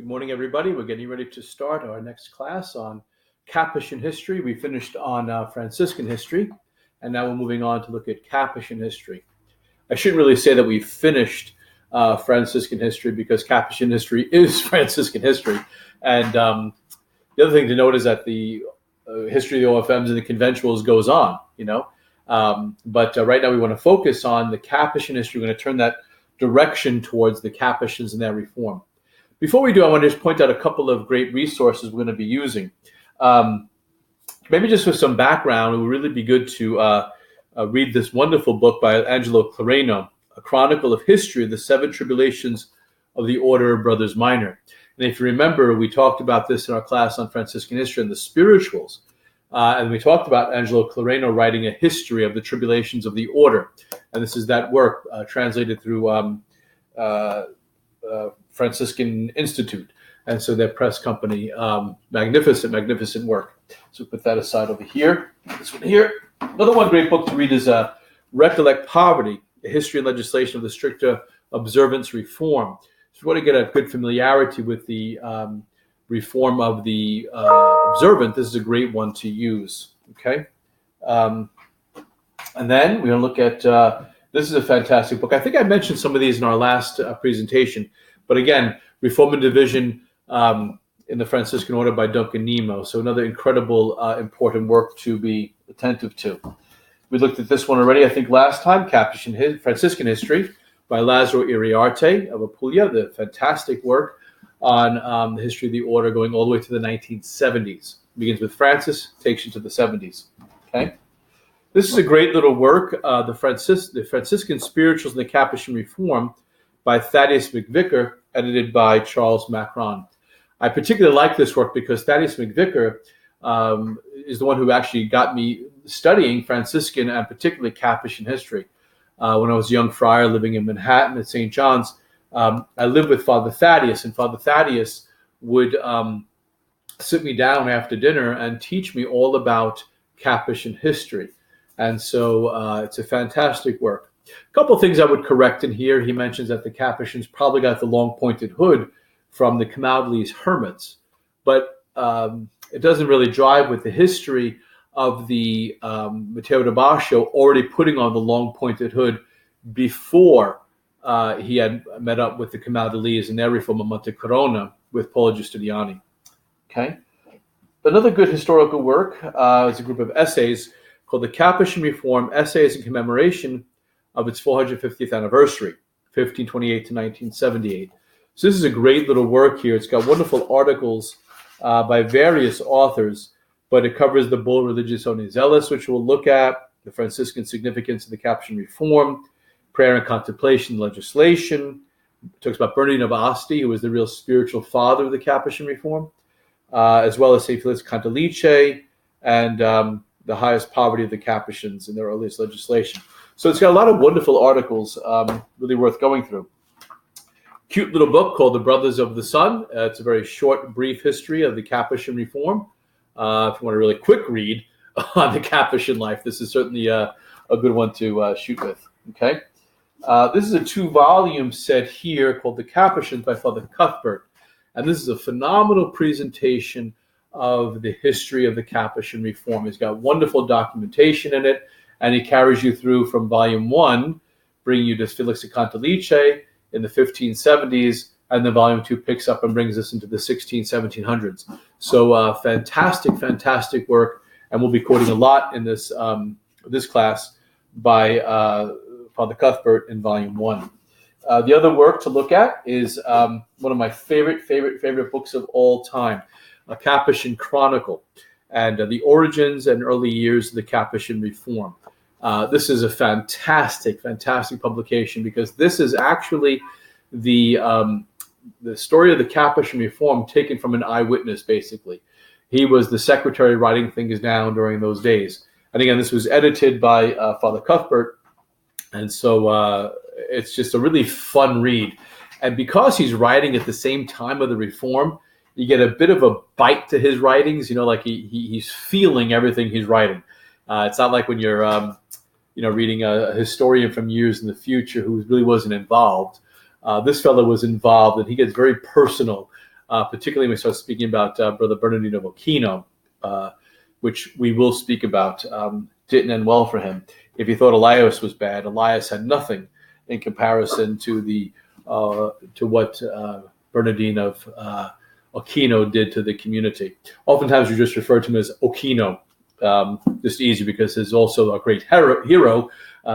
Good morning, everybody. We're getting ready to start our next class on Capuchin history. We finished on Franciscan history, and now we're moving on to look at Capuchin history. I shouldn't really say that we've finished Franciscan history because Capuchin history is Franciscan history. And the other thing to note is that the history of the OFMs and the conventuals goes on, But right now we want to focus on the Capuchin history. We're going to turn that direction towards the Capuchins and their reform. Before we do, I want to just point out a couple of great resources we're going to be using. Maybe just with some background, it would really be good to read this wonderful book by Angelo Clareno, A Chronicle of History of the Seven Tribulations of the Order of Brothers Minor. And if you remember, we talked about this in our class on Franciscan history and the spirituals. And we talked about Angelo Clareno writing a history of the tribulations of the order. And this is that work translated through Franciscan Institute. And so their press company, magnificent work. So put that aside over here. This one here. Another one great book to read is Recollect Poverty, A History and Legislation of the Stricter Observance Reform. So if you want to get a good familiarity with the reform of the observant, this is a great one to use. Okay. And then we're going to look at, this is a fantastic book. I think I mentioned some of these in our last presentation. But again, Reform and Division in the Franciscan Order by Duncan Nemo. So another incredible, important work to be attentive to. We looked at this one already, I think, last time, Franciscan History by Lazzaro Iriarte of Apulia, the fantastic work on the history of the order going all the way to the 1970s. It begins with Francis, takes you to the 70s. Okay. This is a great little work, the Franciscan Spirituals and the Capuchin Reform by Thaddeus McVicker, edited by Charles Macron. I particularly like this work because Thaddeus McVicker is the one who actually got me studying Franciscan and particularly Capuchin history. When I was a young friar living in Manhattan at St. John's, I lived with Father Thaddeus, and Father Thaddeus would sit me down after dinner and teach me all about Capuchin history. And so it's a fantastic work. A couple of things I would correct in here. He mentions that the Capuchins probably got the long pointed hood from the Camaldolese hermits, but it doesn't really jive with the history of the Matteo da Bascio already putting on the long pointed hood before he had met up with the Camaldolese in their reform of Monte Corona with Paolo Giustiniani. Okay. Another good historical work is a group of essays called the Capuchin Reform, Essays in Commemoration of its 450th anniversary, 1528 to 1978. So this is a great little work here. It's got wonderful articles by various authors, but it covers the Bull Religis Unizellis, which we'll look at, the Franciscan significance of the Capuchin Reform, prayer and contemplation legislation. It talks about Bernardino of Asti, who was the real spiritual father of the Capuchin Reform, as well as St. Felix Cantalice and the highest poverty of the Capuchins in their earliest legislation. So it's got a lot of wonderful articles, really worth going through. Cute little book called The Brothers of the Sun. It's a very short, brief history of the Capuchin Reform. If you want a really quick read on the Capuchin life, this is certainly a good one to shoot with. Okay. This is a 2-volume set here called The Capuchins by Father Cuthbert. And this is a phenomenal presentation of the history of the Capuchin Reform. He's got wonderful documentation in it, and he carries you through from volume 1, bringing you to Felix de Cantalice in the 1570s, and then volume 2 picks up and brings us into the 1700s. So fantastic work, and we'll be quoting a lot in this this class by Father Cuthbert in volume 1. The other work to look at is one of my favorite books of all time, A Capuchin Chronicle, and the origins and early years of the Capuchin Reform. This is a fantastic publication because this is actually the story of the Capuchin Reform taken from an eyewitness, basically. He was the secretary writing things down during those days. And again, this was edited by Father Cuthbert. And so it's just a really fun read. And because he's writing at the same time of the Reform, you get a bit of a bite to his writings, like he's feeling everything he's writing. It's not like when you're, reading a historian from years in the future who really wasn't involved. This fellow was involved, and he gets very personal particularly when we start speaking about Brother Bernardino of Aquino, which we will speak about. Didn't end well for him. If you thought Elias was bad, Elias had nothing in comparison to what Bernardino of Aquino did to the community. Oftentimes we just refer to him as Aquino, just easy because there's also a great hero,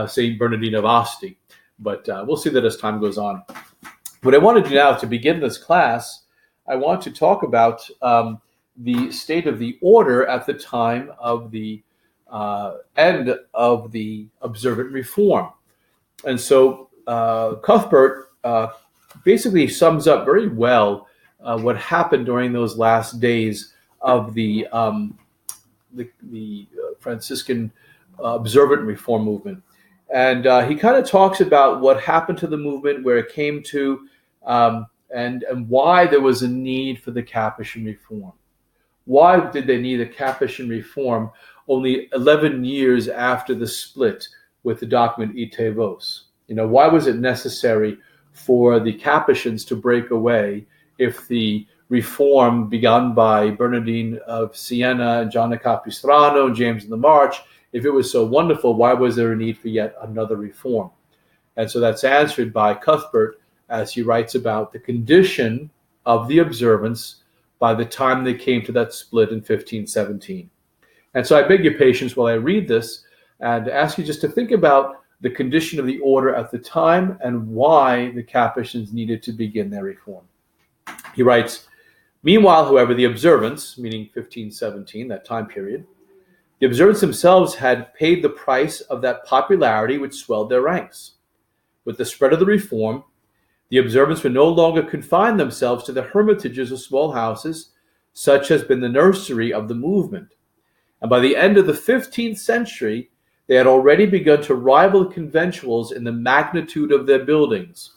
Saint Bernardino of Asti. But we'll see that as time goes on. What I want to do now to begin this class, I want to talk about the state of the order at the time of the end of the observant reform. And so Cuthbert basically sums up very well what happened during those last days of the Franciscan observant reform movement. And he kind of talks about what happened to the movement, where it came to, and why there was a need for the Capuchin reform. Why did they need a Capuchin reform only 11 years after the split with the document Ite Vos? Why was it necessary for the Capuchins to break away if the reform begun by Bernardine of Siena, John of Capistrano, James of the March, if it was so wonderful, why was there a need for yet another reform? And so that's answered by Cuthbert as he writes about the condition of the observance by the time they came to that split in 1517. And so I beg your patience while I read this and ask you just to think about the condition of the order at the time and why the Capuchins needed to begin their reform. He writes, meanwhile, however, the observants, meaning 1517, that time period, the observants themselves had paid the price of that popularity which swelled their ranks. With the spread of the reform, the observants would no longer confine themselves to the hermitages of small houses, such has been the nursery of the movement. And by the end of the 15th century, they had already begun to rival the conventuals in the magnitude of their buildings.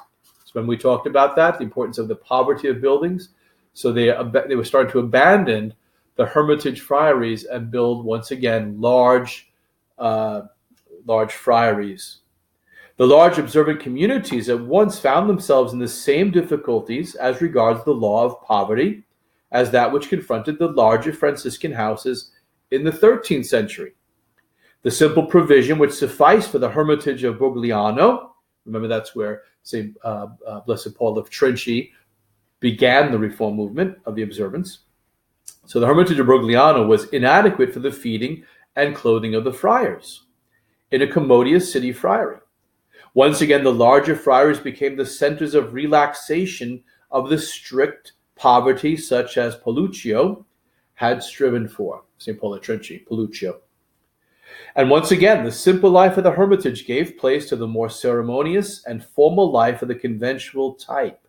So when we talked about that, the importance of the poverty of buildings, so they were starting to abandon the hermitage friaries and build once again large friaries. The large observant communities at once found themselves in the same difficulties as regards the law of poverty as that which confronted the larger Franciscan houses in the 13th century. The simple provision which sufficed for the hermitage of Borgliano, remember that's where St. Blessed Paul of Trinci began the reform movement of the observance. So the hermitage of Borgliano was inadequate for the feeding and clothing of the friars in a commodious city friary. Once again, the larger friaries became the centers of relaxation of the strict poverty such as Pauluccio had striven for. St. Paul of Trinci, Pauluccio. And once again, the simple life of the hermitage gave place to the more ceremonious and formal life of the conventual type.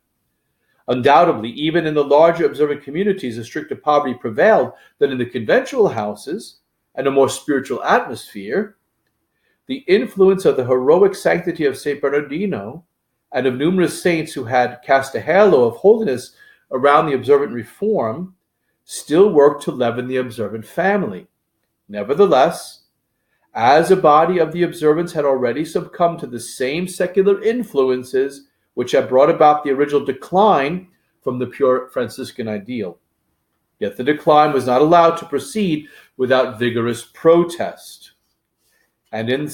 Undoubtedly, even in the larger observant communities, a stricter poverty prevailed than in the conventual houses and a more spiritual atmosphere. The influence of the heroic sanctity of St. Bernardino and of numerous saints who had cast a halo of holiness around the observant reform still worked to leaven the observant family. Nevertheless, as a body of the observants had already succumbed to the same secular influences which had brought about the original decline from the pure Franciscan ideal. Yet the decline was not allowed to proceed without vigorous protest. And in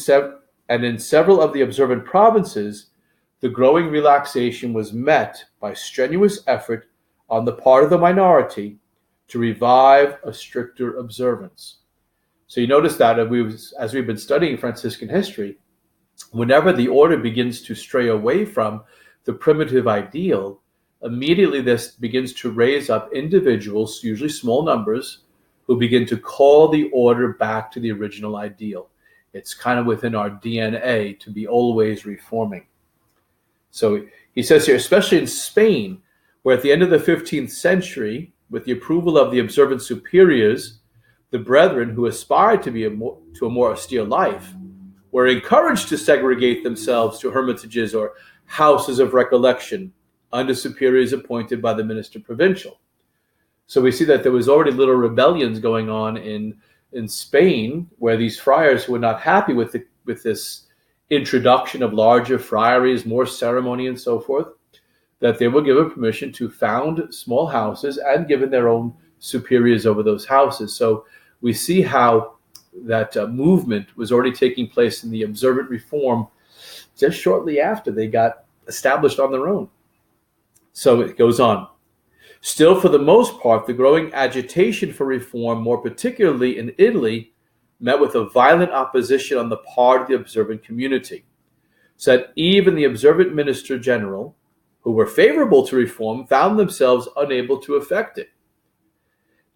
several of the observant provinces, the growing relaxation was met by strenuous effort on the part of the minority to revive a stricter observance. So you notice that as we've been studying Franciscan history, whenever the order begins to stray away from the primitive ideal, immediately this begins to raise up individuals, usually small numbers, who begin to call the order back to the original ideal. It's kind of within our DNA to be always reforming. So he says here, especially in Spain, where at the end of the 15th century, with the approval of the observant superiors, the brethren who aspired to a more austere life were encouraged to segregate themselves to hermitages or houses of recollection under superiors appointed by the minister provincial. So we see that there was already little rebellions going on in Spain, where these friars who were not happy with this introduction of larger friaries, more ceremony and so forth, that they were given permission to found small houses and given their own superiors over those houses. So we see how that movement was already taking place in the observant reform just shortly after they got established on their own. So it goes on. Still, for the most part, the growing agitation for reform, more particularly in Italy, met with a violent opposition on the part of the observant community, so that even the observant minister general, who were favorable to reform, found themselves unable to effect it.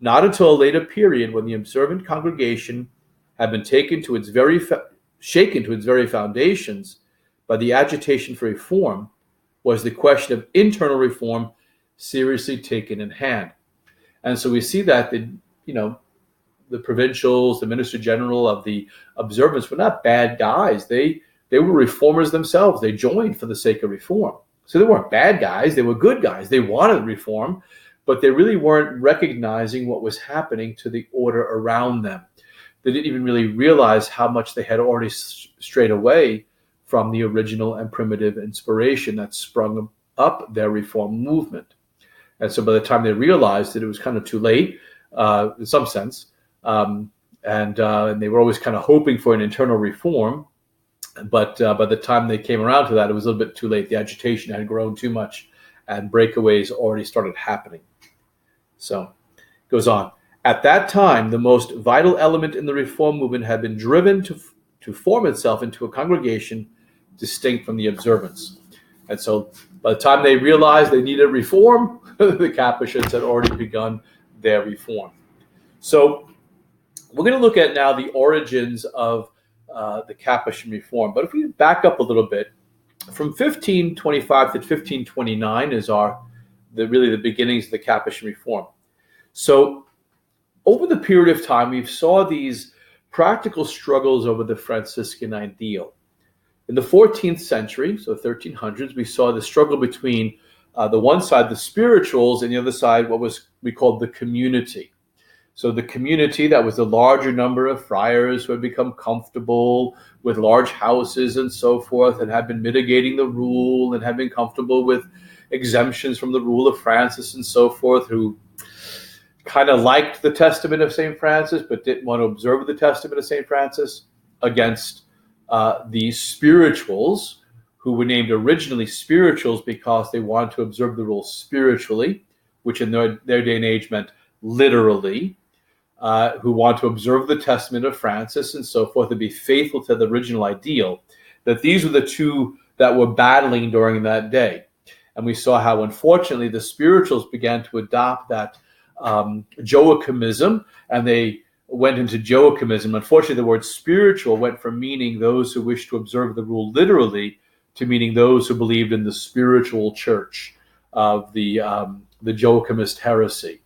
Not until a later period, when the observant congregation had been shaken to its very foundations by the agitation for reform, was the question of internal reform seriously taken in hand. And so we see that the provincials, the minister general of the observance were not bad guys. They were reformers themselves. They joined for the sake of reform. So they weren't bad guys. They were good guys. They wanted reform, but they really weren't recognizing what was happening to the order around them. They didn't even really realize how much they had already strayed away from the original and primitive inspiration that sprung up their reform movement. And so by the time they realized that it was kind of too late, in some sense, and they were always kind of hoping for an internal reform, but by the time they came around to that, it was a little bit too late. The agitation had grown too much, and breakaways already started happening. So it goes on. At that time, the most vital element in the reform movement had been driven to form itself into a congregation distinct from the observance. And so by the time they realized they needed reform, the Capuchins had already begun their reform. So we're going to look at now the origins of the Capuchin Reform. But if we back up a little bit, from 1525 to 1529 is really the beginnings of the Capuchin Reform. So over the period of time, we saw these practical struggles over the Franciscan ideal. In the 14th century, so 1300s, we saw the struggle between the one side, the spirituals, and the other side, what we called the community. So the community, that was the larger number of friars who had become comfortable with large houses and so forth, and had been mitigating the rule and had been comfortable with exemptions from the rule of Francis and so forth, who kind of liked the testament of St. Francis but didn't want to observe the testament of St. Francis, against the spirituals, who were named originally spirituals because they wanted to observe the rules spiritually, which in their day and age meant literally, who want to observe the testament of Francis and so forth and be faithful to the original ideal. That these were the two that were battling during that day. And we saw how, unfortunately, the spirituals began to adopt that Joachimism, and they went into Joachimism. Unfortunately, the word spiritual went from meaning those who wished to observe the rule literally to meaning those who believed in the spiritual church of the Joachimist heresy.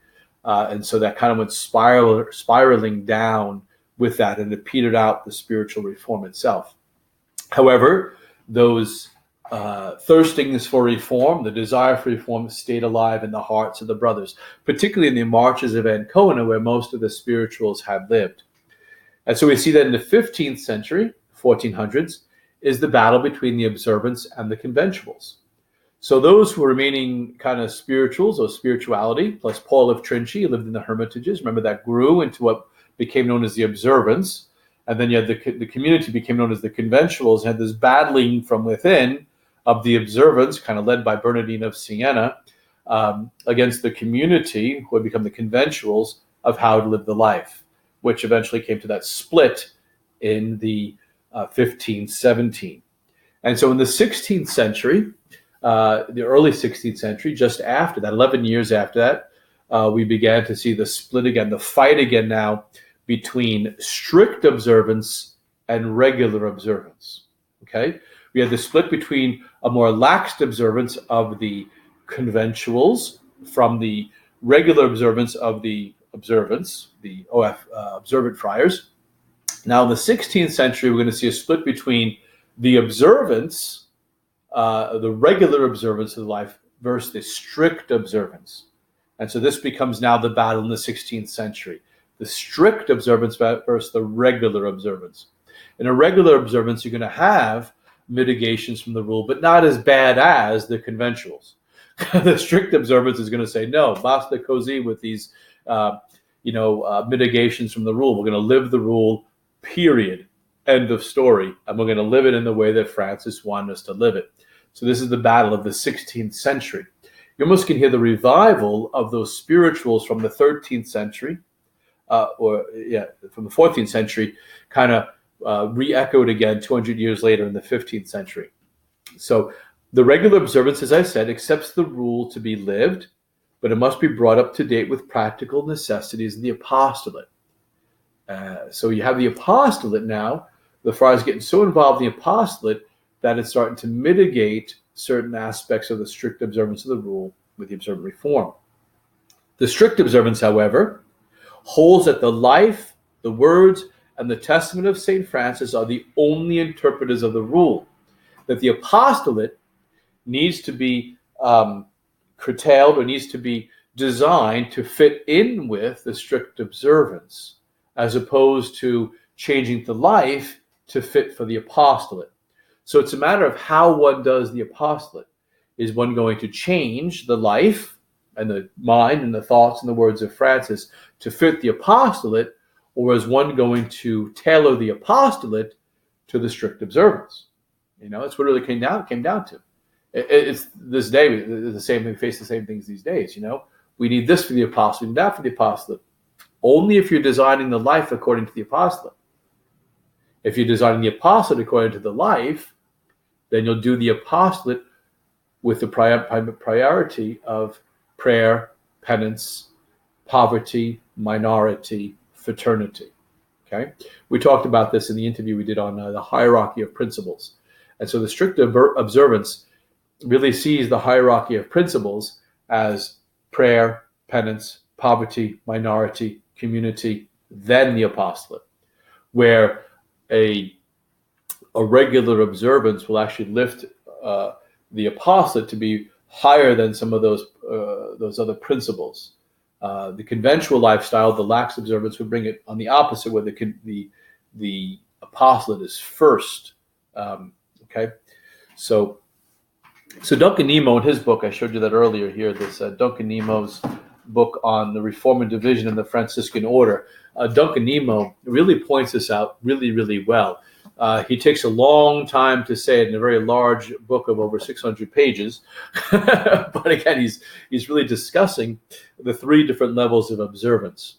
And so that kind of went spiraling down with that, and it petered out the spiritual reform itself. However, those thirstings for reform, the desire for reform, stayed alive in the hearts of the brothers, particularly in the marches of Ancona, where most of the spirituals had lived. And so we see that in the 15th century, 1400s, is the battle between the observants and the conventuals. So those who were remaining kind of spirituals or spirituality, plus Paul of Trinci, lived in the hermitages. Remember, that grew into what became known as the observance. And then you had the community became known as the conventuals, and had this battling from within of the observance, kind of led by Bernardine of Siena, against the community, who had become the conventuals, of how to live the life, which eventually came to that split in the 1517. And so in the 16th century, the early 16th century, just after that, 11 years after that, we began to see the split again, the fight again now between strict observance and regular observance. Okay? We had the split between a more lax observance of the conventuals from the regular observance of the observant friars. Now in the 16th century, we're going to see a split between the observance, the regular observance of the life, versus the strict observance. And so this becomes now the battle in the 16th century. The strict observance versus the regular observance. In a regular observance, you're going to have mitigations from the rule, but not as bad as the conventuals. The strict observance is going to say, no, basta così with these, mitigations from the rule. We're going to live the rule, period, end of story. And we're going to live it in the way that Francis wanted us to live it. So this is the battle of the 16th century. You almost can hear the revival of those spirituals from the 13th century, from the 14th century, kind of re-echoed again 200 years later in the 15th century. So the regular observance, as I said, accepts the rule to be lived, but it must be brought up to date with practical necessities in the apostolate. So you have the apostolate now. The friars getting so involved in the apostolate that it's starting to mitigate certain aspects of the strict observance of the rule with the observant reform. The strict observance, however, holds that the life, the words, and the testament of St. Francis are the only interpreters of the rule, that the apostolate needs to be curtailed or needs to be designed to fit in with the strict observance, as opposed to changing the life to fit for the apostolate. So it's a matter of how one does the apostolate. Is one going to change the life and the mind and the thoughts and the words of Francis to fit the apostolate, or is one going to tailor the apostolate to the strict observance? That's what it really came down to. It's this day, the same thing, we face the same things these days. We need this for the apostolate, we need that for the apostolate. Only if you're designing the life according to the apostolate. If you're designing the apostolate according to the life, then you'll do the apostolate with the priority of prayer, penance, poverty, minority, fraternity. Okay, we talked about this in the interview we did on the hierarchy of principles. And so the strict observance really sees the hierarchy of principles as prayer, penance, poverty, minority, community, then the apostolate, where a regular observance will actually lift the apostolate to be higher than some of those other principles. The conventual lifestyle, the lax observance, would bring it on the opposite, where the apostolate is first. Okay, so Duncan Nemo, in his book, I showed you that earlier here, this Duncan Nemo's book on the reform and division in the Franciscan order. Duncan Nemo really points this out really, really well. He takes a long time to say it in a very large book of over 600 pages. But again, he's really discussing the three different levels of observance.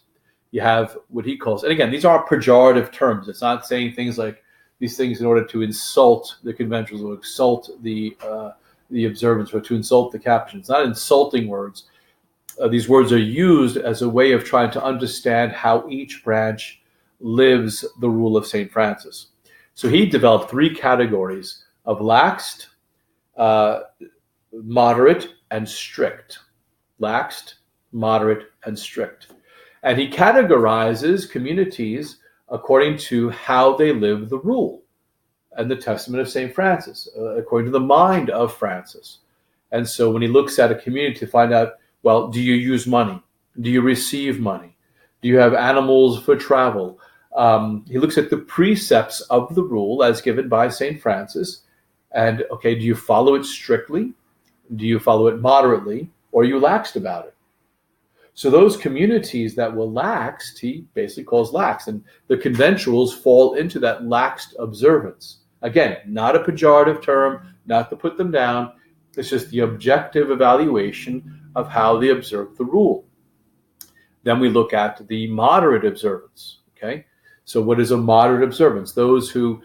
You have what he calls, and again, these are pejorative terms. It's not saying things like these things in order to insult the conventuals or insult the observance or to insult the Capuchins. It's not insulting words. These words are used as a way of trying to understand how each branch lives the rule of St. Francis. So he developed three categories of laxed, moderate, and strict. Laxed, moderate, and strict. And he categorizes communities according to how they live the rule and the testament of St. Francis, according to the mind of Francis. And so when he looks at a community to find out, well, do you use money? Do you receive money? Do you have animals for travel? He looks at the precepts of the rule as given by St. Francis. And, okay, do you follow it strictly? Do you follow it moderately? Or are you laxed about it? So those communities that were laxed, he basically calls lax. And the conventuals fall into that laxed observance. Again, not a pejorative term, not to put them down. It's just the objective evaluation of how they observe the rule. Then we look at the moderate observance. Okay, so what is a moderate observance? Those who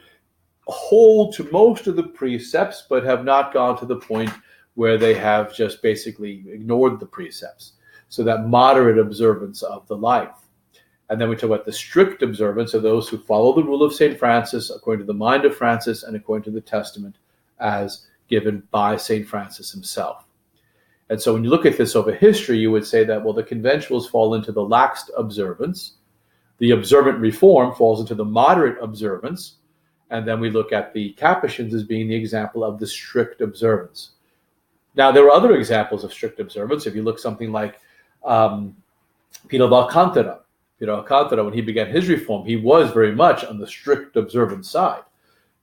hold to most of the precepts but have not gone to the point where they have just basically ignored the precepts. So that moderate observance of the life. And then we talk about the strict observance of those who follow the rule of St. Francis according to the mind of Francis and according to the testament as given by St. Francis himself. And so when you look at this over history, you would say that, well, the conventuals fall into the laxed observance. The observant reform falls into the moderate observance. And then we look at the Capuchins as being the example of the strict observance. Now, there are other examples of strict observance. If you look something like Pino d'Alcantara. Pino d'Alcantara, when he began his reform, he was very much on the strict observance side.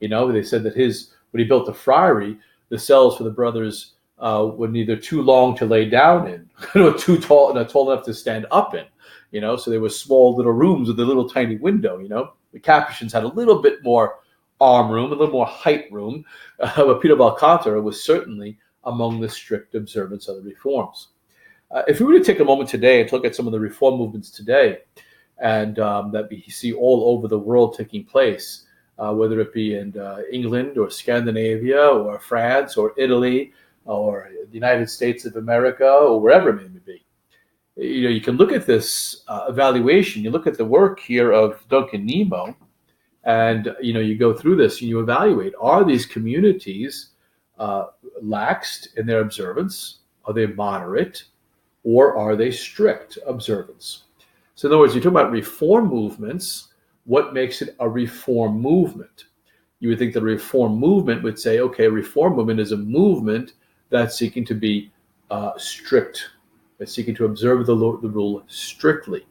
They said that when he built the friary, the cells for the brothers were neither too long to lay down in, nor too tall, not tall enough to stand up in. So they were small little rooms with a little tiny window. The Capuchins had a little bit more arm room, a little more height room, but Peter of Alcantara was certainly among the strict observance of the reforms. If we were to take a moment today to look at some of the reform movements today, and that we see all over the world taking place, whether it be in England or Scandinavia or France or Italy or the United States of America or wherever it may be. You can look at this evaluation. You look at the work here of Duncan Nemo, and you go through this and you evaluate: are these communities laxed in their observance? Are they moderate, or are they strict observance? So in other words, you talk about reform movements. What makes it a reform movement? You would think that a reform movement would say, okay, a reform movement is a movement that's seeking to be strict, that's seeking to observe the rule strictly,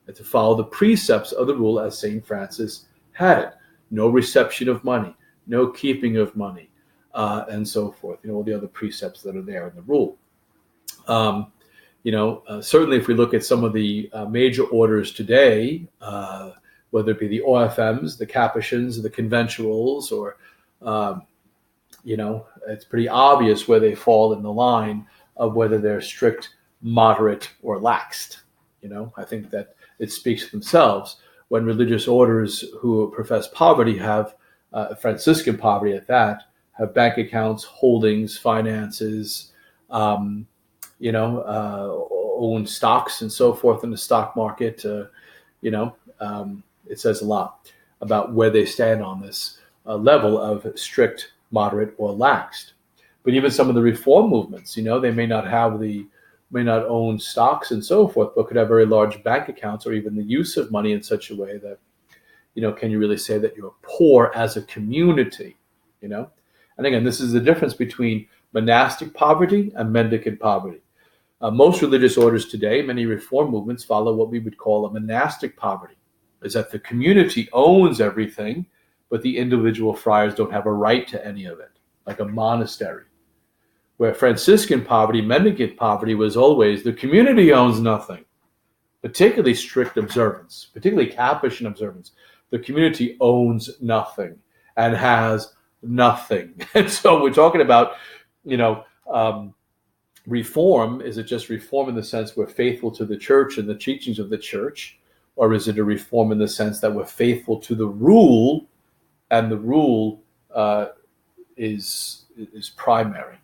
and to follow the precepts of the rule as St. Francis had it. No reception of money, no keeping of money, and so forth. All the other precepts that are there in the rule. Certainly if we look at some of the major orders today, whether it be the OFMs, the Capuchins, the conventuals, or, it's pretty obvious where they fall in the line of whether they're strict, moderate, or laxed. I think that it speaks for themselves. When religious orders who profess poverty have, Franciscan poverty at that, have bank accounts, holdings, finances, own stocks and so forth in the stock market, it says a lot about where they stand on this level of strict, moderate, or laxed. But even some of the reform movements, they may not own stocks and so forth, but could have very large bank accounts, or even the use of money in such a way that, can you really say that you're poor as a community? And again, this is the difference between monastic poverty and mendicant poverty. Most religious orders today, many reform movements, follow what we would call a monastic poverty, is that the community owns everything, but the individual friars don't have a right to any of it, like a monastery. Where Franciscan poverty, mendicant poverty, was always the community owns nothing, particularly strict observance, particularly Capuchin observance. The community owns nothing and has nothing. And so we're talking about, reform. Is it just reform in the sense we're faithful to the church and the teachings of the church? Or is it a reform in the sense that we're faithful to the rule, and the rule is primary?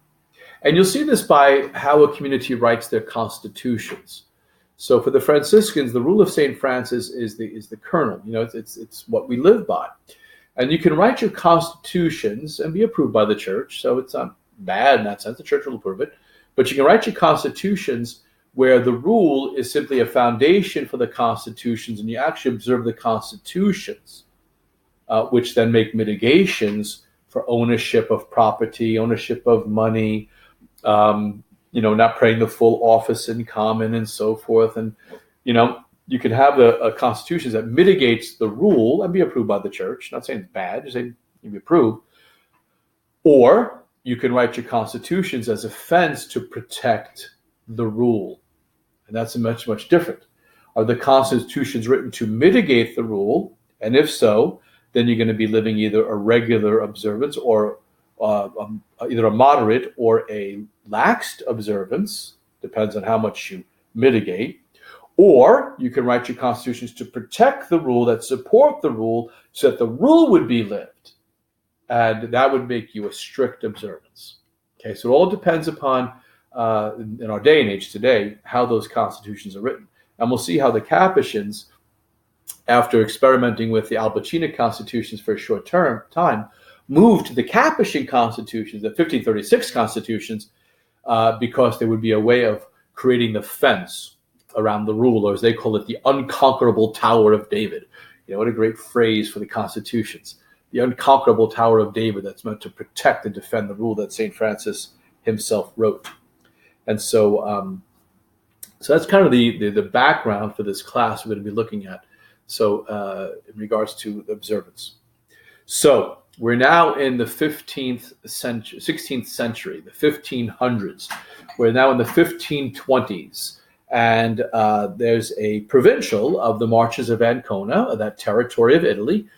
And you'll see this by how a community writes their constitutions. So for the Franciscans, the rule of St. Francis is the kernel. It's what we live by. And you can write your constitutions and be approved by the church. So it's not bad in that sense. The church will approve it. But you can write your constitutions where the rule is simply a foundation for the constitutions, and you actually observe the constitutions, which then make mitigations for ownership of property, ownership of money, not paying the full office in common and so forth. And, you can have a constitution that mitigates the rule and be approved by the church. Not saying it's bad, just saying you be approved. Or you can write your constitutions as a fence to protect the rule. And that's much, much different. Are the constitutions written to mitigate the rule? And if so, then you're going to be living either a regular observance, or either a moderate or a laxed observance, depends on how much you mitigate. Or you can write your constitutions to protect the rule, that support the rule, so that the rule would be lived. And that would make you a strict observance. Okay, so it all depends upon, in our day and age today, how those constitutions are written. And we'll see how the Capuchins, after experimenting with the Albuquerque constitutions for a short time, moved to the Capuchin constitutions, the 1536 constitutions, because there would be a way of creating the fence around the rule, or as they call it, the unconquerable Tower of David. What a great phrase for the constitutions. The unconquerable Tower of David, that's meant to protect and defend the rule that St. Francis himself wrote. And so so that's kind of the background for this class we're going to be looking at. So in regards to observance. So We're now in the 15th century, 16th century, the 1500s. We're now in the 1520s. And there's a provincial of the Marches of Ancona, that territory of Italy,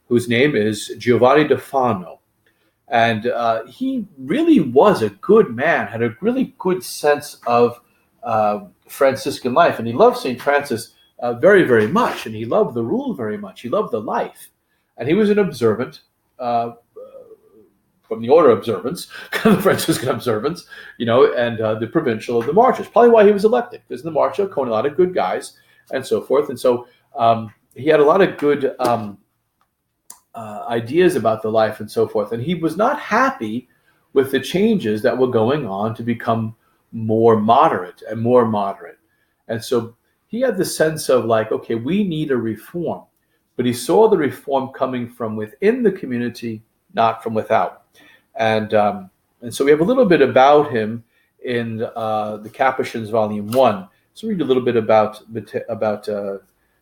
whose name is Giovanni da Fano. And he really was a good man, had a really good sense of Franciscan life. And he loved St. Francis very, very much. And he loved the rule very much. He loved the life. And he was an observant from the order observance, the Franciscan observance, and the provincial of the Marches. Probably why he was elected, because in the March of Ancona, a lot of good guys and so forth. And so he had a lot of good ideas about the life and so forth. And he was not happy with the changes that were going on to become more moderate and more moderate. And so he had the sense of like, okay, we need a reform. But he saw the reform coming from within the community, not from without. And so we have a little bit about him in the Capuchins, Volume 1. So read a little bit about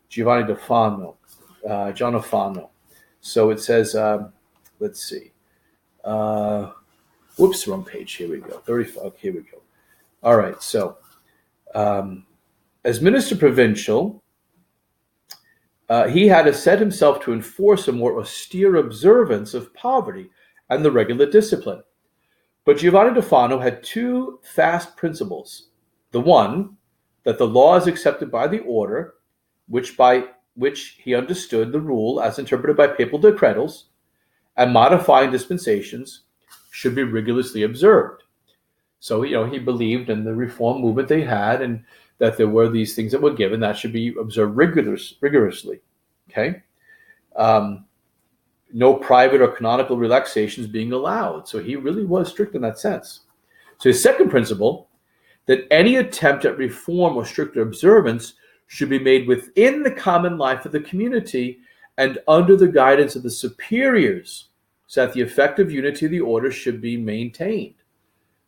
Giovanni da Fano, John of Fano. So it says, let's see. Whoops, wrong page. Here we go. 35. Here we go. All right. So as minister provincial, he had to set himself to enforce a more austere observance of poverty and the regular discipline. But Giovanni da Fano had two fast principles. The one, that the law is accepted by the order, by which he understood the rule as interpreted by papal decretals, and modifying dispensations should be rigorously observed. So, he believed in the reform movement they had, and that there were these things that were given that should be observed rigorously. Okay? No private or canonical relaxations being allowed. So he really was strict in that sense. So his second principle, that any attempt at reform or stricter observance should be made within the common life of the community and under the guidance of the superiors, so that the effective unity of the order should be maintained.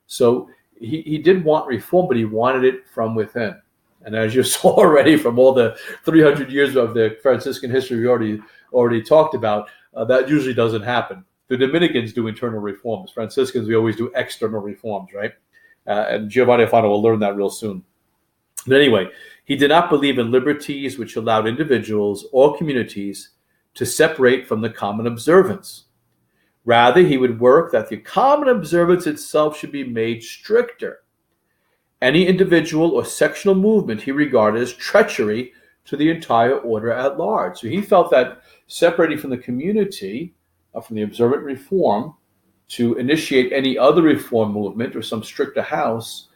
So he did want reform, but he wanted it from within. And as you saw already from all the 300 years of the Franciscan history we already talked about, that usually doesn't happen. The Dominicans do internal reforms. Franciscans, we always do external reforms, right? And Giovanni da Fano will learn that real soon. But anyway, he did not believe in liberties which allowed individuals or communities to separate from the common observance. Rather, he would work that the common observance itself should be made stricter. Any individual or sectional movement he regarded as treachery to the entire order at large. So he felt that separating from the community, from the observant reform, to initiate any other reform movement or some stricter house,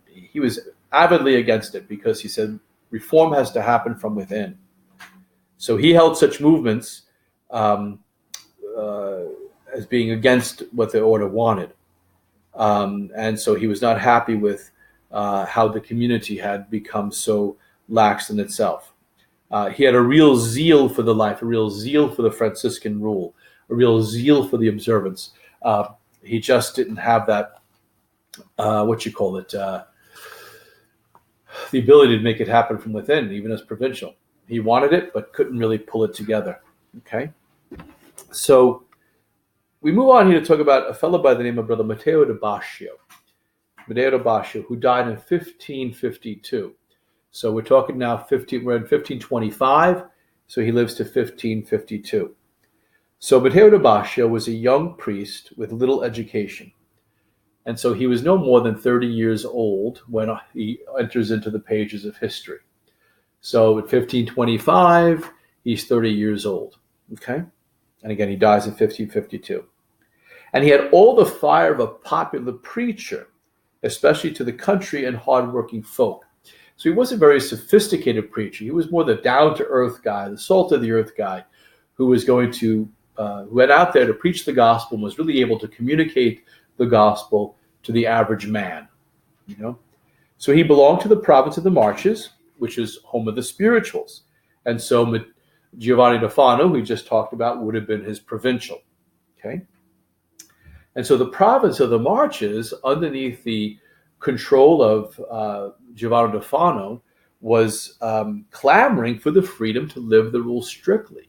he was avidly against it, because he said reform has to happen from within. So he held such movements as being against what the order wanted. And so he was not happy with how the community had become so lax in itself. He had a real zeal for the life, a real zeal for the Franciscan rule, a real zeal for the observance. He just didn't have that, the ability to make it happen from within, even as provincial. He wanted it, but couldn't really pull it together. Okay? So we move on here to talk about a fellow by the name of Brother Matteo da Bascio. Matteo da Bascio, who died in 1552. So we're talking now, we're in 1525, so he lives to 1552. So Matteo da Bascio was a young priest with little education. And so he was no more than 30 years old when he enters into the pages of history. So at 1525, he's 30 years old. Okay? And again, he dies in 1552. And he had all the fire of a popular preacher, especially to the country and hardworking folk. So he wasn't a very sophisticated preacher. He was more the down-to-earth guy, the salt-of-the-earth guy, who was going to, who went out there to preach the gospel and was really able to communicate the gospel to the average man. So he belonged to the province of the Marches, which is home of the spirituals. And so Giovanni da Fano, who we just talked about, would have been his provincial. Okay? And so the province of the Marches, underneath the control of Giovanni da Fano, was clamoring for the freedom to live the rule strictly.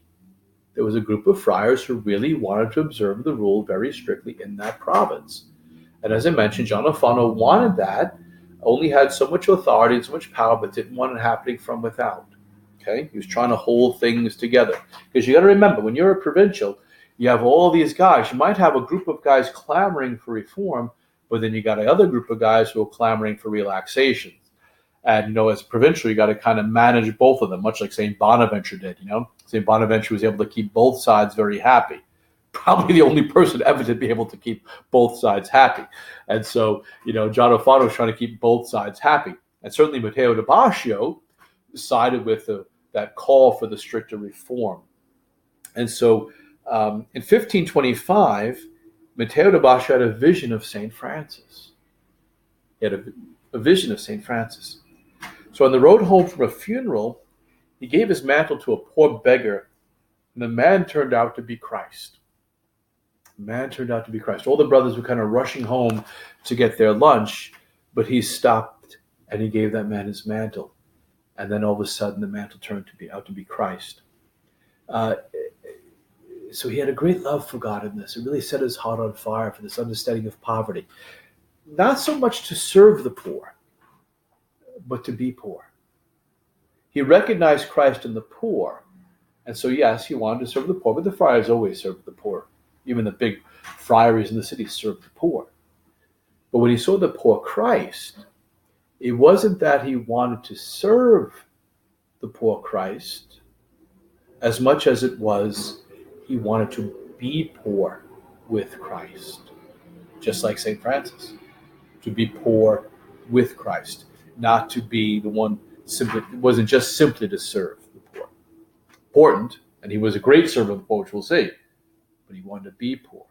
there was a group of friars who really wanted to observe the rule very strictly in that province. And as I mentioned, John da Fano wanted that, only had so much authority and so much power, but didn't want it happening from without. Okay, he was trying to hold things together. Because you got to remember, when you're a provincial, you have all these guys. You might have a group of guys clamoring for reform, but then you got another group of guys who are clamoring for relaxation. And, as a provincial, you got to kind of manage both of them, much like St. Bonaventure did, St. Bonaventure was able to keep both sides very happy. Probably the only person ever to be able to keep both sides happy. And so, John da Fano was trying to keep both sides happy. And certainly Matteo da Bascio sided with that call for the stricter reform. And so in 1525, Matteo da Bascio had a vision of St. Francis. He had a vision of St. Francis. So on the road home from a funeral, he gave his mantle to a poor beggar, and the man turned out to be Christ. All the brothers were kind of rushing home to get their lunch, but he stopped and he gave that man his mantle. And then all of a sudden, the mantle turned out to be Christ. So he had a great love for God in this. It really set his heart on fire for this understanding of poverty. Not so much to serve the poor, but to be poor. He recognized Christ in the poor. And so, yes, he wanted to serve the poor, but the friars always served the poor. Even the big friaries in the city served the poor. But when he saw the poor Christ, it wasn't that he wanted to serve the poor Christ as much as it was he wanted to be poor with Christ. Just like St. Francis, to be poor with Christ, not to be the one simply, it wasn't just simply to serve the poor. Important, and he was a great servant of the poor, which we'll see, but he wanted to be poor.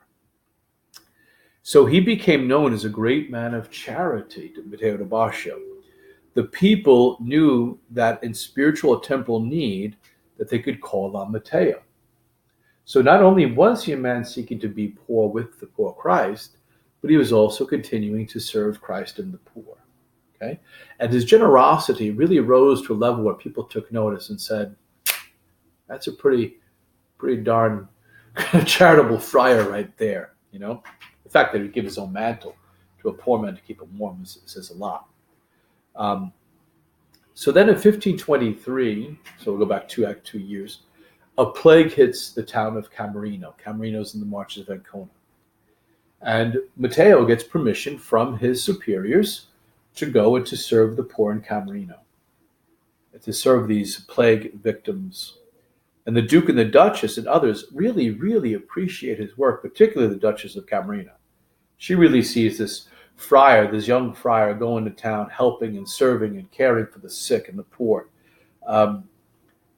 So he became known as a great man of charity to Matteo da Bascio. The people knew that in spiritual or temporal need that they could call on Matteo. So not only was he a man seeking to be poor with the poor Christ, but he was also continuing to serve Christ and the poor. Okay? And his generosity really rose to a level where people took notice and said, that's a pretty darn charitable friar right there. The fact that he'd give his own mantle to a poor man to keep him warm says a lot. So then in 1523, so we'll go back 2 years, a plague hits the town of Camerino. Camerino's in the Marches of Ancona. And Matteo gets permission from his superiors to go and to serve the poor in Camerino, to serve these plague victims. And the Duke and the Duchess and others really, really appreciate his work, particularly the Duchess of Camerino. She really sees this young friar, going to town, helping and serving and caring for the sick and the poor.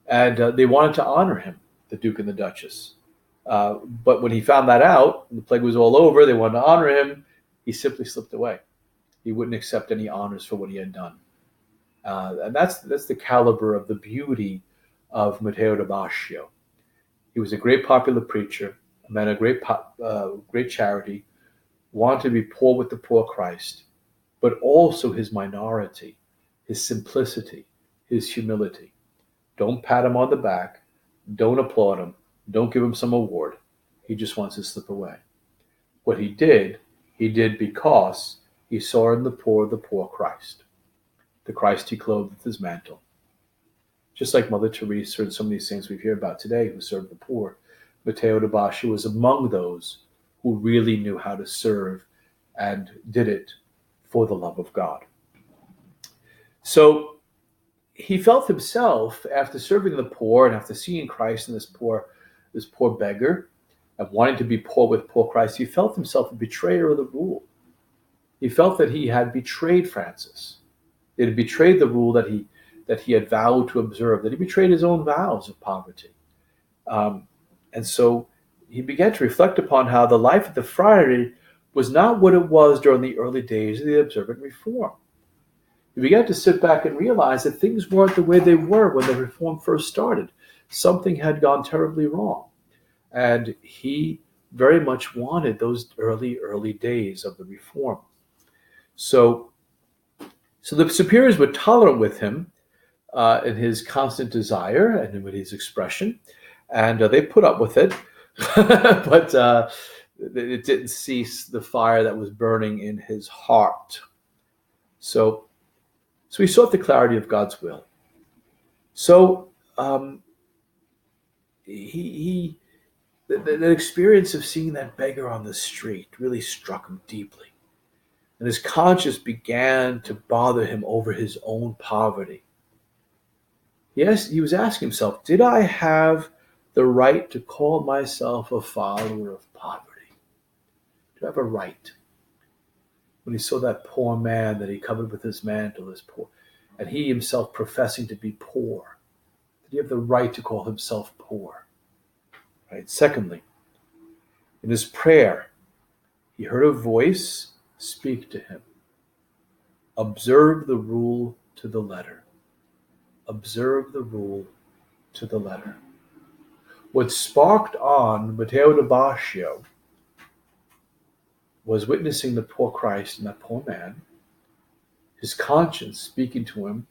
And they wanted to honor him, the Duke and the Duchess. But when he found that out, and the plague was all over, they wanted to honor him, he simply slipped away. He wouldn't accept any honors for what he had done. And that's the caliber of the beauty of Matteo da Bascio. He was a great popular preacher, a man of great charity, wanted to be poor with the poor Christ, but also his minority, his simplicity, his humility. Don't pat him on the back. Don't applaud him. Don't give him some award. He just wants to slip away. What he did because he saw in the poor Christ, the Christ he clothed with his mantle. Just like Mother Teresa and some of these saints we hear about today who served the poor, Matteo da Bascio was among those who really knew how to serve and did it for the love of God. So he felt himself, after serving the poor and after seeing Christ in this poor beggar, and wanting to be poor with poor Christ, he felt himself a betrayer of the rule. He felt that he had betrayed Francis. He had betrayed the rule that he had vowed to observe, that he betrayed his own vows of poverty. And so he began to reflect upon how the life of the friary was not what it was during the early days of the observant reform. He began to sit back and realize that things weren't the way they were when the reform first started. Something had gone terribly wrong. And he very much wanted those early days of the reform. So the superiors were tolerant with him in his constant desire and with his expression. And they put up with it, but it didn't cease the fire that was burning in his heart. So he sought the clarity of God's will. So the experience of seeing that beggar on the street really struck him deeply. And his conscience began to bother him over his own poverty. Yes, he was asking himself, did I have the right to call myself a follower of poverty? Do I have a right? When he saw that poor man that he covered with his mantle as poor, and he himself professing to be poor, did he have the right to call himself poor? Right. Secondly, in his prayer, he heard a voice speak to him. Observe the rule to the letter. Observe the rule to the letter. What sparked on Matteo da Bascio was witnessing the poor Christ and that poor man, his conscience speaking to him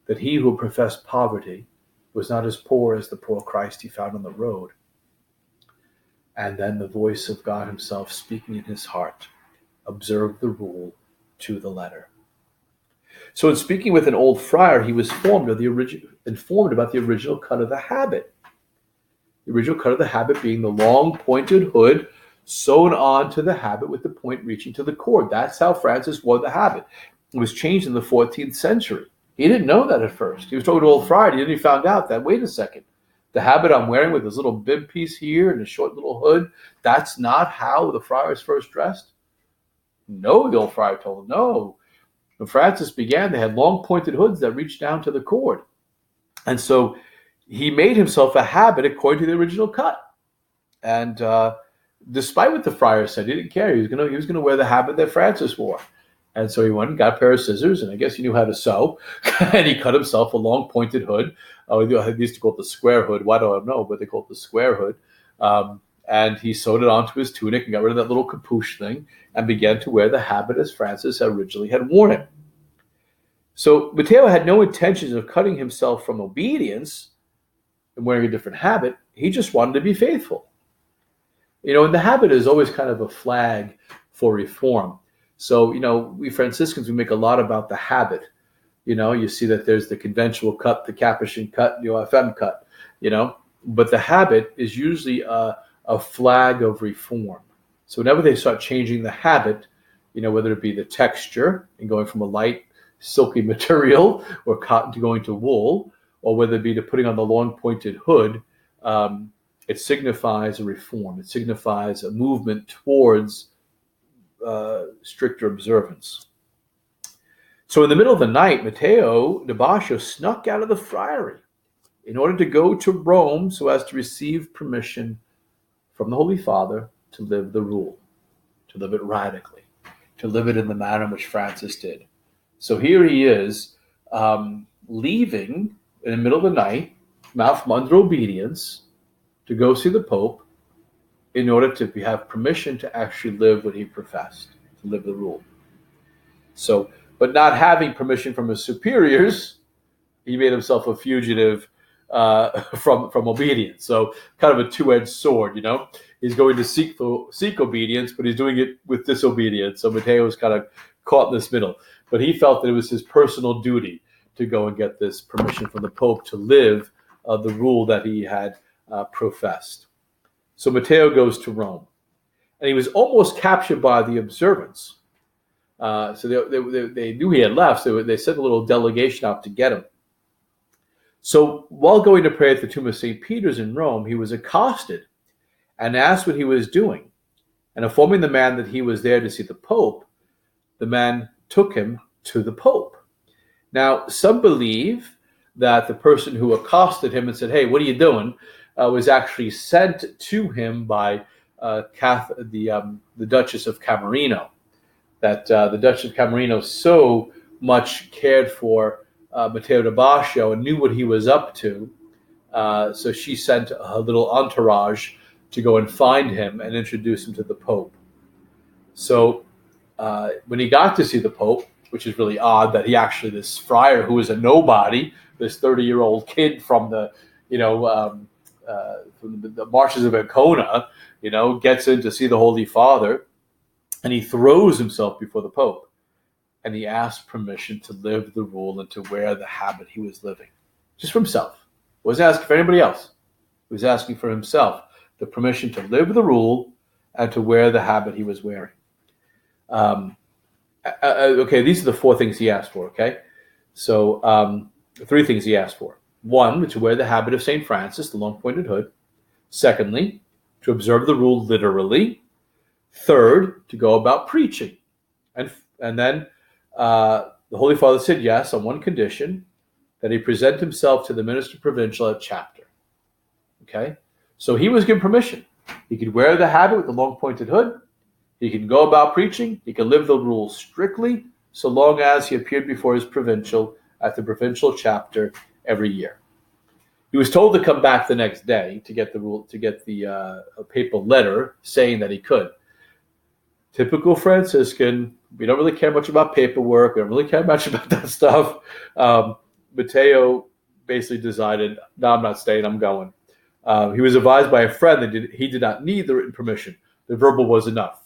that he who professed poverty was not as poor as the poor Christ he found on the road. And then the voice of God himself speaking in his heart, observe the rule to the letter. So in speaking with an old friar, he was informed about the original cut of the habit. The original cut of the habit being the long pointed hood sewn onto the habit with the point reaching to the cord. That's how Francis wore the habit. It was changed in the 14th century. He didn't know that at first. He was talking to old friar, and then he found out that, wait a second, the habit I'm wearing with this little bib piece here and a short little hood, that's not how the friars first dressed? No, the old friar told him, no. When Francis began, they had long pointed hoods that reached down to the cord. And so he made himself a habit according to the original cut. And despite what the friar said, he didn't care. He was gonna wear the habit that Francis wore. And so he went and got a pair of scissors, and I guess he knew how to sew. And he cut himself a long pointed hood. They used to call it the square hood. Why do I know? But they call it the square hood. And he sewed it onto his tunic and got rid of that little capuche thing and began to wear the habit as Francis originally had worn it. So Matteo had no intentions of cutting himself from obedience and wearing a different habit. He just wanted to be faithful. And the habit is always kind of a flag for reform. So, we Franciscans, we make a lot about the habit. You see that there's the conventual cut, the Capuchin cut, the OFM cut, but the habit is usually a flag of reform. So whenever they start changing the habit, whether it be the texture and going from a light, silky material or cotton to going to wool, or whether it be to putting on the long pointed hood, it signifies a reform. It signifies a movement towards stricter observance. So in the middle of the night, Matteo da Bascio snuck out of the friary in order to go to Rome so as to receive permission from the Holy Father to live the rule, to live it radically, to live it in the manner in which Francis did. So here he is, leaving in the middle of the night, out from under obedience, to go see the Pope in order to have permission to actually live what he professed, to live the rule. So, but not having permission from his superiors, he made himself a fugitive from obedience. So kind of a two-edged sword, He's going to seek obedience, but he's doing it with disobedience. So Matteo was kind of caught in this middle. But he felt that it was his personal duty to go and get this permission from the Pope to live the rule that he had professed. So Matteo goes to Rome. And he was almost captured by the observance. So they knew he had left, so they sent a little delegation out to get him. So while going to pray at the tomb of St. Peter's in Rome, he was accosted and asked what he was doing. And informing the man that he was there to see the Pope, the man took him to the Pope. Now, some believe that the person who accosted him and said, "Hey, what are you doing?" Was actually sent to him by the Duchess of Camerino. That the Duchess of Camerino so much cared for Matteo da Bascio and knew what he was up to. So she sent a little entourage to go and find him and introduce him to the Pope. So when he got to see the Pope, which is really odd that he actually, this friar who was a nobody, this 30-year-old kid from the, from the marshes of Ancona, gets in to see the Holy Father, and he throws himself before the Pope, and he asks permission to live the rule and to wear the habit he was living, just for himself. He wasn't asking for anybody else. He was asking for himself the permission to live the rule and to wear the habit he was wearing. Okay, these are the 4 things he asked for, okay? So 3 things he asked for. 1, to wear the habit of St. Francis, the long-pointed hood. Secondly, to observe the rule literally. 3rd, to go about preaching. And then the Holy Father said yes on one condition, that he present himself to the minister provincial at chapter. Okay? So he was given permission. He could wear the habit with the long-pointed hood. He can go about preaching. He can live the rules strictly, so long as he appeared before his provincial at the provincial chapter every year. He was told to come back the next day to get the papal letter saying that he could. Typical Franciscan. We don't really care much about paperwork. We don't really care much about that stuff. Matteo basically decided, no, I'm not staying. I'm going. He was advised by a friend that he did not need the written permission. The verbal was enough.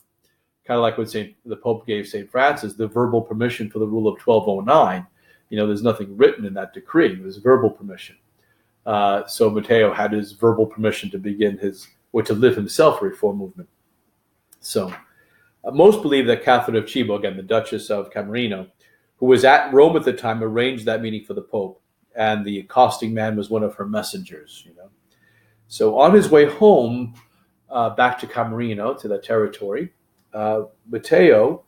Kind of like when the Pope gave St. Francis the verbal permission for the rule of 1209. There's nothing written in that decree. It was verbal permission. So Matteo had his verbal permission to begin to live himself a reform movement. So most believe that Catherine of Cibo, again, the Duchess of Camerino, who was at Rome at the time, arranged that meeting for the Pope, and the accosting man was one of her messengers. So on his way home, back to Camerino, to that territory, Matteo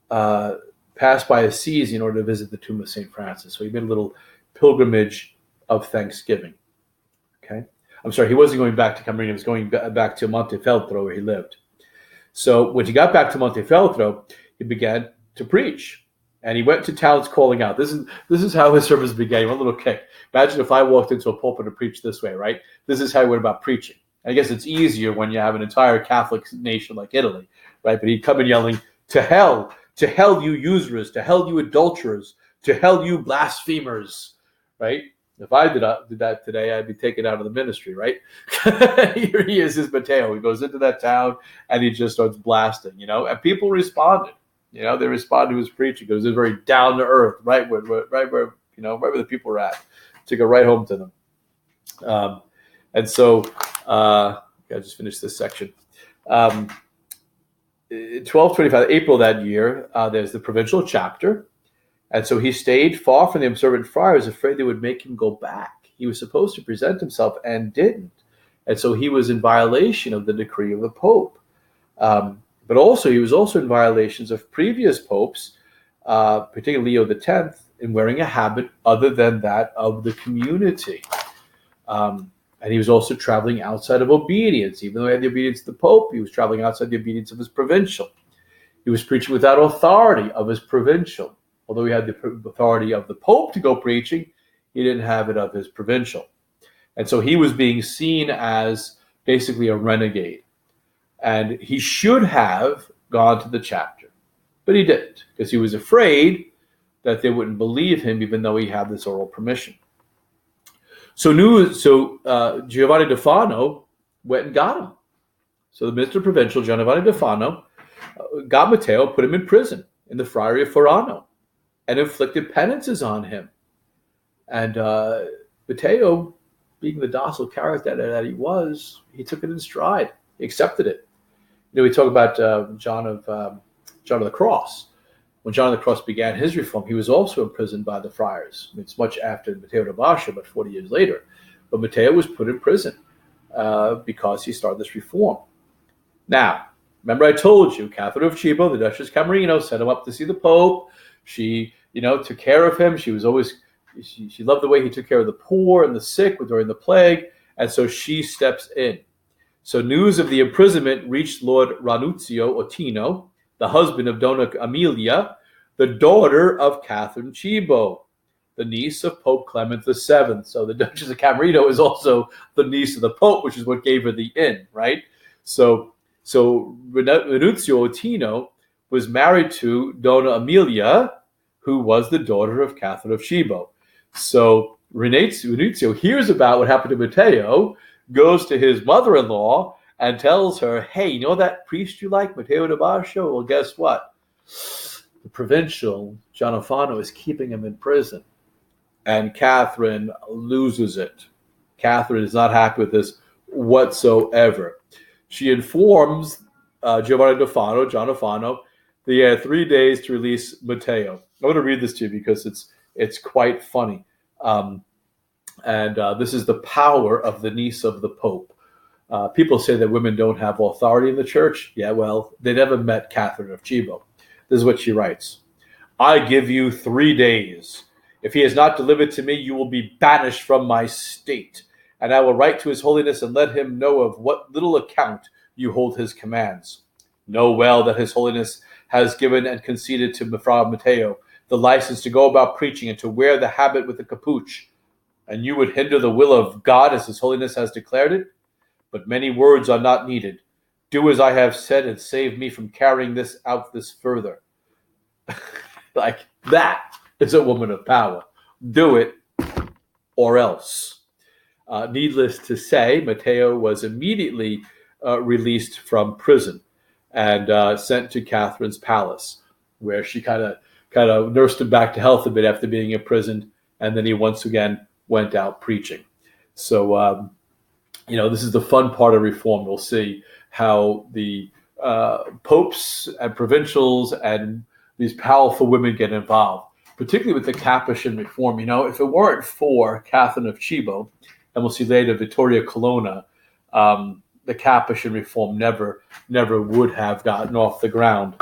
passed by Assisi in order to visit the tomb of St. Francis. So he made a little pilgrimage of thanksgiving. Okay? I'm sorry, he wasn't going back to Camerino. He was going back to Montefeltro, where he lived. So when he got back to Montefeltro, he began to preach. And he went to towns calling out. This is how his service began. He went a little kick. Imagine if I walked into a pulpit and preached this way, right? This is how he went about preaching. I guess it's easier when you have an entire Catholic nation like Italy, right? But he'd come in yelling, to hell you usurers, to hell you adulterers, to hell you blasphemers, right? If I did that today, I'd be taken out of the ministry, right? Here he is, his Matteo. He goes into that town and he just starts blasting, and people responded. They responded to his preaching. It was very down to earth, right where the people were at. Took it right home to them. And so, I just finished this section. 1225, April that year, there's the provincial chapter. And so he stayed far from the observant friars, afraid they would make him go back. He was supposed to present himself and didn't. And so he was in violation of the decree of the Pope. But also, he was also in violations of previous popes, particularly Leo X, in wearing a habit other than that of the community. And he was also traveling outside of obedience. Even though he had the obedience of the Pope, he was traveling outside the obedience of his provincial. He was preaching without authority of his provincial. Although he had the authority of the Pope to go preaching, he didn't have it of his provincial. And so he was being seen as basically a renegade. And he should have gone to the chapter, but he didn't, because he was afraid that they wouldn't believe him, even though he had this oral permission. So Giovanni da Fano went and got him. So the minister provincial, Giovanni da Fano, got Matteo, put him in prison in the Friary of Furano, and inflicted penances on him. And Matteo, being the docile character that he was, he took it in stride. He accepted it. We talk about John of the Cross. When John of the Cross began his reform, he was also imprisoned by the friars. It's much after Matteo da Bascio, about 40 years later. But Matteo was put in prison because he started this reform. Now, remember I told you, Catherine of Cibo, the Duchess of Camerino, sent him up to see the Pope. She, took care of him. She was always, she loved the way he took care of the poor and the sick during the plague. And so she steps in. So news of the imprisonment reached Lord Ranuzio Ottino, the husband of Donna Amelia, the daughter of Catherine Cibo, the niece of Pope Clement VII. So the Duchess of Camerino is also the niece of the Pope, which is what gave her the in, right? So Ranuzio Ottino was married to Donna Amelia, who was the daughter of Catherine of Cibo. So Ranuzio hears about what happened to Matteo, goes to his mother-in-law and tells her, hey, you know that priest you like, Matteo da Bascio? Well, guess what? The provincial, Giovanni da Fano, is keeping him in prison. And Catherine loses it. Catherine is not happy with this whatsoever. She informs Giovanni da Fano, John da Fano, that he had 3 days to release Matteo. I want to read this to you because it's quite funny. This is the power of the niece of the Pope. People say that women don't have authority in the church. Yeah, well, they never met Catherine of Cibo. This is what she writes. I give you 3 days. If he is not delivered to me, you will be banished from my state. And I will write to his holiness and let him know of what little account you hold his commands. Know well that his holiness has given and conceded to Fra Matteo the license to go about preaching and to wear the habit with the capuch. And you would hinder the will of God as his holiness has declared it? But many words are not needed. Do as I have said and save me from carrying this further. Like, that is a woman of power. Do it or else. Needless to say, Matteo was immediately released from prison and sent to Catherine's palace, where she kind of nursed him back to health a bit after being imprisoned, and then he once again went out preaching. So, this is the fun part of reform. We'll see how the popes and provincials and these powerful women get involved, particularly with the Capuchin Reform. If it weren't for Catherine of Cibo, and we'll see later Vittoria Colonna, the Capuchin Reform never would have gotten off the ground.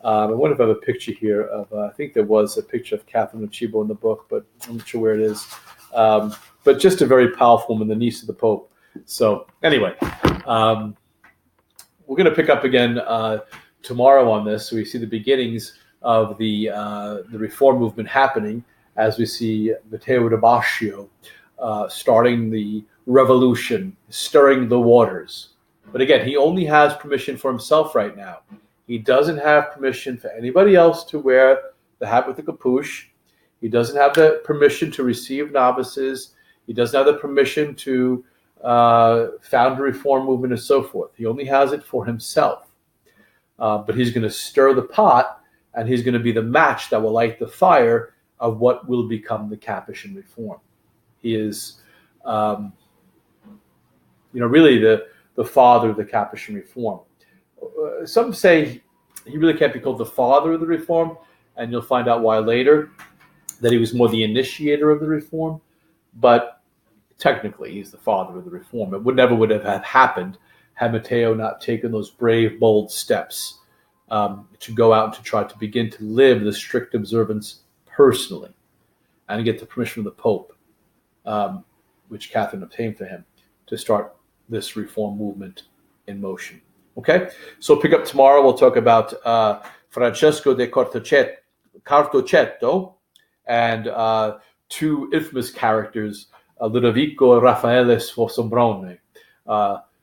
I wonder if I have a picture here of, I think there was a picture of Catherine of Cibo in the book, but I'm not sure where it is. But just a very powerful woman, the niece of the Pope. So anyway, we're going to pick up again tomorrow on this. So we see the beginnings of the reform movement happening as we see Matteo da Bascio starting the revolution, stirring the waters. But again, he only has permission for himself right now. He doesn't have permission for anybody else to wear the hat with the capuch. He doesn't have the permission to receive novices. He doesn't have the permission to found a reform movement and so forth. He only has it for himself. But he's going to stir the pot, and he's going to be the match that will light the fire of what will become the Capuchin Reform. He is, really the father of the Capuchin Reform. Some say he really can't be called the father of the Reform, and you'll find out why later, that he was more the initiator of the Reform. But technically, he's the father of the Reform. It never would have happened had Matteo not taken those brave, bold steps to go out and to try to begin to live the strict observance personally and get the permission from the Pope, which Catherine obtained for him, to start this reform movement in motion. Okay? So pick up tomorrow. We'll talk about Francesco de Cartocetto and two infamous characters, Ludovico and Raffaele Sforzombrone.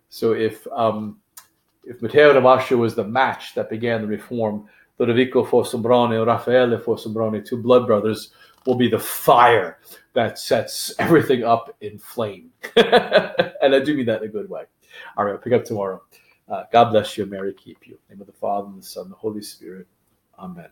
So if Matteo da Bascio was the match that began the reform, Ludovico Sforzombrone and Raffaele Sforzombrone, two blood brothers, will be the fire that sets everything up in flame. And I do mean that in a good way. All right, I'll pick up tomorrow. God bless you. Mary keep you. In the name of the Father, and the Son, and the Holy Spirit. Amen.